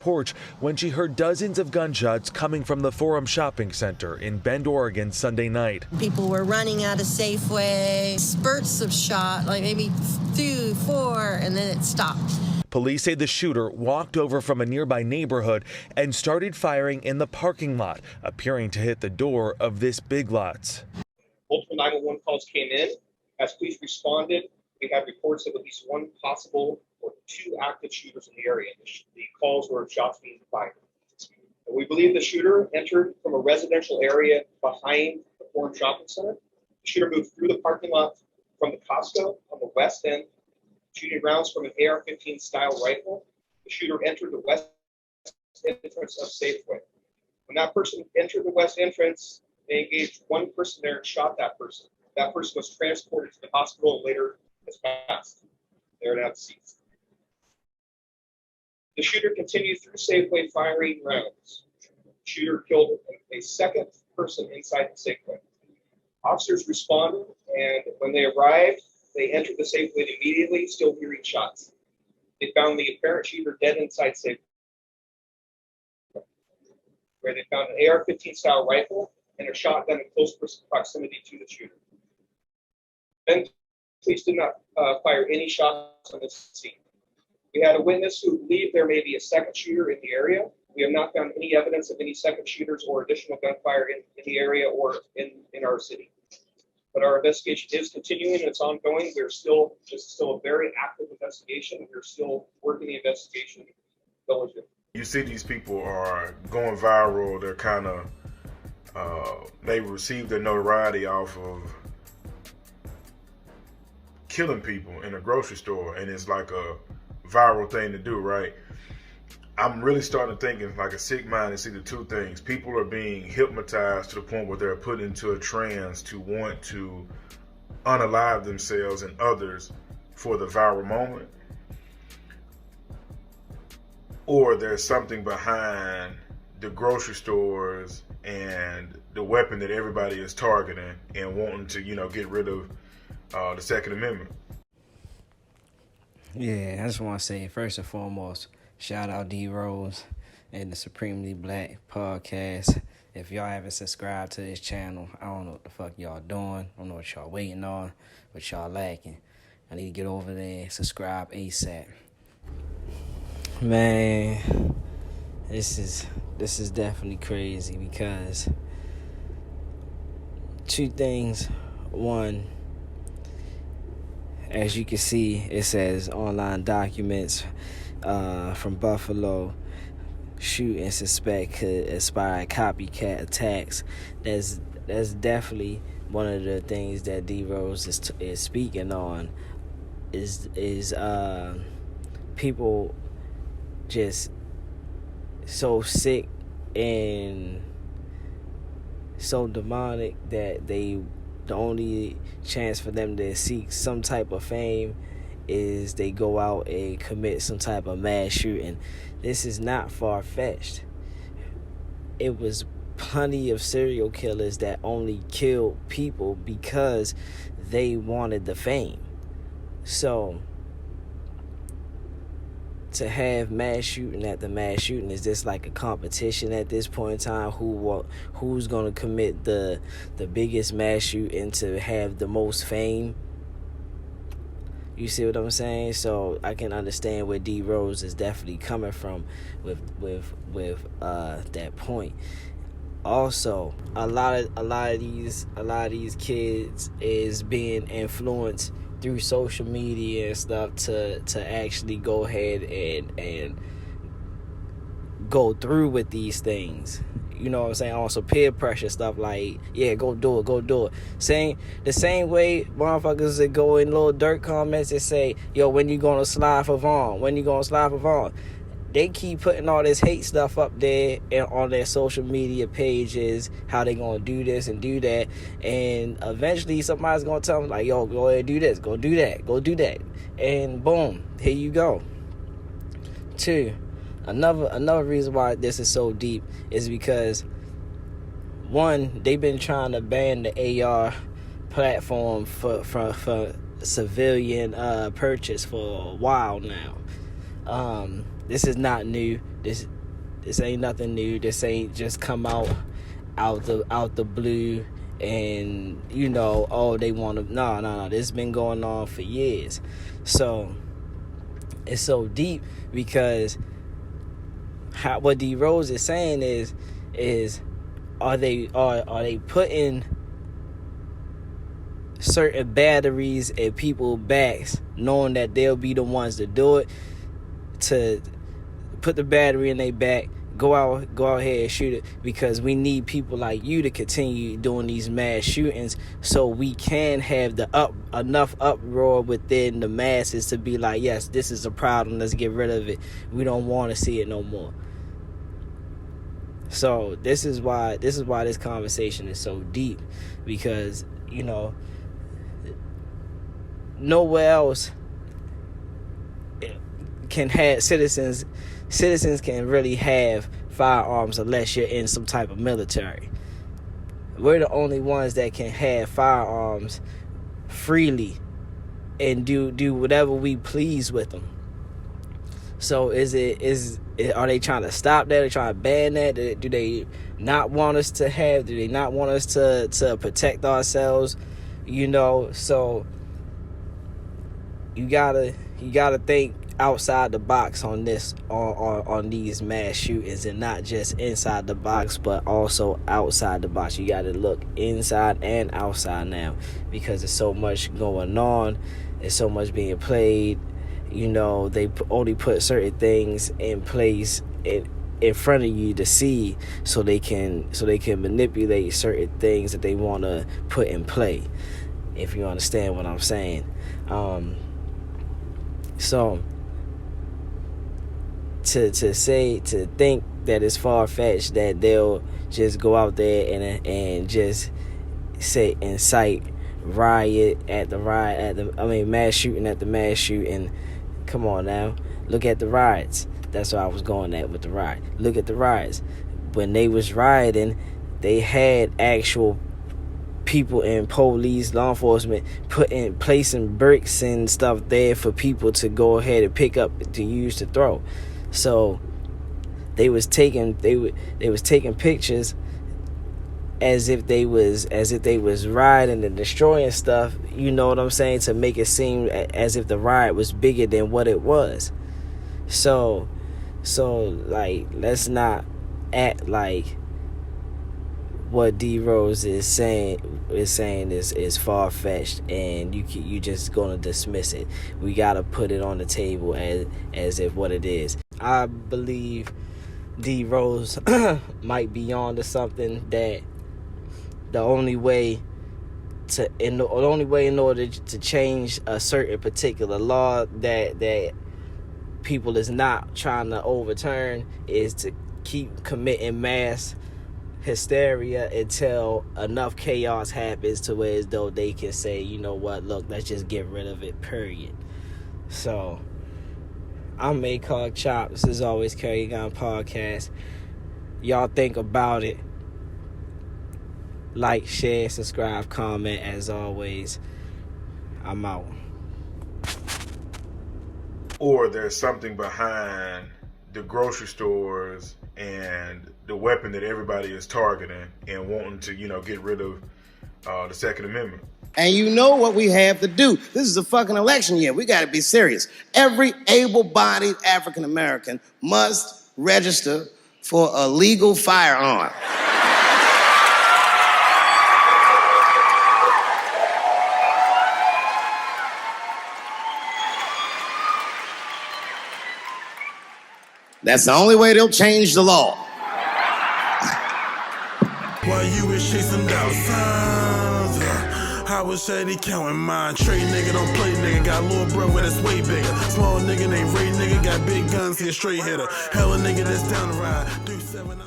porch when she heard dozens of gunshots coming from the Forum Shopping Center in Bend, Oregon Sunday night. People were running out of Safeway, spurts of shot, like maybe 2, 4, and then it stopped. Police say the shooter walked over from a nearby neighborhood and started firing in the parking lot, appearing to hit the door of this Big Lots. Multiple 911 calls came in. As police responded, we had reports of at least one possible or 2 active shooters in the area. The calls were of shots being fired. We believe the shooter entered from a residential area behind the Forum Shopping Center. The shooter moved through the parking lot from the Costco on the west end, shooting rounds from an AR-15 style rifle. The shooter entered the west entrance of Safeway. When that person entered the west entrance, they engaged one person there and shot that person. That person was transported to the hospital and later has passed. They are now deceased. The shooter continued through Safeway firing rounds. The shooter killed a second person inside the Safeway. Officers responded, and when they arrived, they entered the Safeway immediately, still hearing shots. They found the apparent shooter dead inside Safeway, where they found an AR-15 style rifle and a shotgun in close proximity to the shooter. Then police did not fire any shots on this scene. We had a witness who believed there may be a second shooter in the area. We have not found any evidence of any second shooters or additional gunfire in the area or in our city. But our investigation is continuing. It's ongoing. This is still a very active investigation. We're still working the investigation diligently. You see these people are going viral. They're kind of, they receive their notoriety off of killing people in a grocery store, and it's like a viral thing to do, right? I'm really starting to think it's like a sick mind. It's either 2 things. People are being hypnotized to the point where they're put into a trance to want to unalive themselves and others for the viral moment. Or there's something behind the grocery stores and the weapon that everybody is targeting and wanting to, get rid of the Second Amendment. Yeah, I just want to say, first and foremost, shout out D Rose and the Supremely Black podcast. If y'all haven't subscribed to this channel, I don't know what the fuck y'all doing. I don't know what y'all waiting on, what y'all lacking. I need to get over there and subscribe ASAP. Man, this is definitely crazy because 2 things. One, as you can see, it says online documents from Buffalo shooting suspect could inspire copycat attacks. That's definitely one of the things that D Rose is speaking on. Is people just so sick and so demonic that the only chance for them to seek some type of fame is they go out and commit some type of mass shooting. This is not far-fetched. It was plenty of serial killers that only killed people because they wanted the fame. So to have mass shooting at the mass shooting, is this like a competition at this point in time? Who's gonna commit the biggest mass shooting to have the most fame? You see what I'm saying? So I can understand where D Rose is definitely coming from with that point. Also, a lot of these kids is being influenced through social media and stuff to actually go ahead and go through with these things. You know what I'm saying? Also peer pressure stuff like, yeah, go do it. The same way motherfuckers that go in little dirt comments and say, yo, when you gonna slide for Vaughn? They keep putting all this hate stuff up there and on their social media pages, how they gonna do this and do that, and eventually somebody's gonna tell them like, yo, go ahead and do this, go do that, and boom, here you go. 2, another reason why this is so deep is because 1, they've been trying to ban the AR platform for civilian purchase for a while now. This is not new. This ain't nothing new. This ain't just come out the blue, and you know, oh, they want to. No. This has been going on for years. So it's so deep because what D Rose is saying is are they putting certain batteries in people's backs, knowing that they'll be the ones to do it, to put the battery in their back, go out here and shoot it, because we need people like you to continue doing these mass shootings, so we can have enough uproar within the masses to be like, yes, this is a problem, let's get rid of it, we don't want to see it no more. So this is why this conversation is so deep, because, you know, nowhere else can have citizens can really have firearms unless you're in some type of military. We're the only ones that can have firearms freely and do whatever we please with them. So are they trying to stop that? Are they trying to ban that? Do they not want us to have? Do they not want us to protect ourselves? You know, so you gotta think outside the box on this, on these mass shootings, and not just inside the box, but also outside the box. You gotta look inside and outside now, because there's so much going on, there's so much being played. You know, they only put certain things in place in front of you to see, so they can manipulate certain things that they want to put in play, if you understand what I'm saying. So to think that it's far-fetched that they'll just go out there and just say incite mass shooting at the mass shooting. Come on now, look at the riots. That's where I was going at with the riot. Look at the riots. When they was rioting, they had actual people in police, law enforcement, placing bricks and stuff there for people to go ahead and pick up to use to throw. So they was taking pictures as if they was rioting and destroying stuff, you know what I'm saying, to make it seem as if the riot was bigger than what it was. So like, let's not act like what D Rose is saying is far-fetched and you just gonna dismiss it. We gotta put it on the table as if what it is. I believe D Rose might be on to something, that the only way in order to change a certain particular law that people is not trying to overturn is to keep committing mass hysteria until enough chaos happens to where as though they can say, you know what, look, let's just get rid of it, period. So I'm ACOGchopp. This is Always Carry Gun Podcast. Y'all think about it. Like, share, subscribe, comment. As always, I'm out. Or there's something behind the grocery stores and the weapon that everybody is targeting and wanting to, you know, get rid of the Second Amendment. And you know what we have to do. This is a fucking election year. We got to be serious. Every able-bodied African American must register for a legal firearm. That's the only way they'll change the law. While you was chasing down signs, I was steady counting mine. Trade nigga, don't play nigga. Got a little brother that's way bigger. Small nigga named Ray nigga, got big guns, he a straight hitter. Hella nigga that's down the ride. Do 7